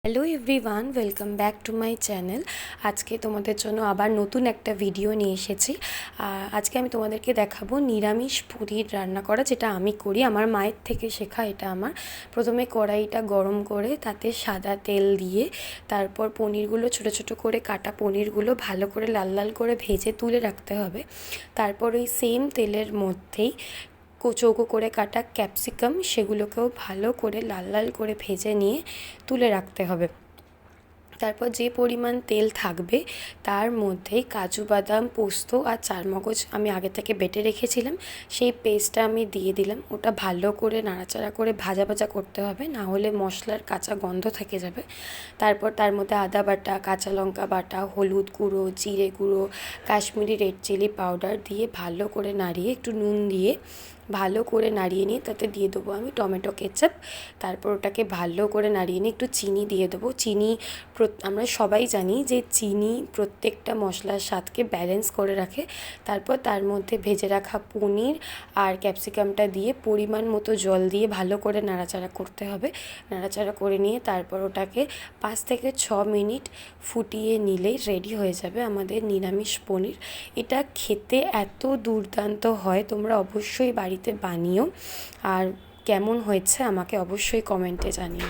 Hello everyone, welcome back to my channel. আজকে তোমাদের জন্য আবার নতুন একটা ভিডিও নিয়ে এসেছি। আজকে আমি তোমাদেরকে দেখাবো নিরামিষ পনির রান্না করা, যেটা আমি করি, আমার মায়ের থেকে শেখা এটা আমার। প্রথমে কড়াইটা গরম করে তাতে সাদা তেল দিয়ে তারপর পনিরগুলো ছোটো ছোটো করে কাটা পনিরগুলো ভালো করে লাল লাল করে ভেজে তুলে রাখতে হবে। তারপর ওই সেম তেলের মধ্যেই চৌকো করে কাটা ক্যাপসিকাম সেগুলোকেও ভালো করে লাল লাল করে ভেজে নিয়ে তুলে রাখতে হবে। তারপর যে পরিমাণ তেল থাকবে তার মধ্যেই কাজু বাদাম, পোস্ত আর চারমগজ আমি আগে থেকে বেটে রেখেছিলাম, সেই পেস্টটা আমি দিয়ে দিলাম। ওটা ভালো করে নাড়াচাড়া করে ভাজা ভাজা করতে হবে, না হলে মশলার কাঁচা গন্ধ থেকে যাবে। তারপর তার মধ্যে আদা বাটা, কাঁচা লঙ্কা বাটা, হলুদ গুঁড়ো, জিরে গুঁড়ো, কাশ্মীরি রেড চিলি পাউডার দিয়ে ভালো করে নাড়িয়ে, একটু নুন দিয়ে ভালো করে নাড়িয়ে নিয়ে তাতে দিয়ে দেবো আমি টমেটো কেচাপ। তারপর ওটাকে ভালো করে নাড়িয়ে নিয়ে একটু চিনি দিয়ে দেবো। চিনি আমরা সবাই জানি যে চিনি প্রত্যেকটা মশলার স্বাদকে ব্যালেন্স করে রাখে। তারপর তার মধ্যে ভেজে রাখা পনির আর ক্যাপসিকামটা দিয়ে পরিমাণ মতো জল দিয়ে ভালো করে নাড়াচাড়া করতে হবে। নাড়াচাড়া করে নিয়ে তারপর ওটাকে 5 থেকে 6 মিনিট ফুটিয়ে নিলেই রেডি হয়ে যাবে আমাদের নিরামিষ পনির। এটা খেতে এত দুর্দান্ত হয়, তোমরা অবশ্যই বাড়িতে বানিও। আর কেমন হয়েছে আমাকে অবশ্যই কমেন্টে জানিও।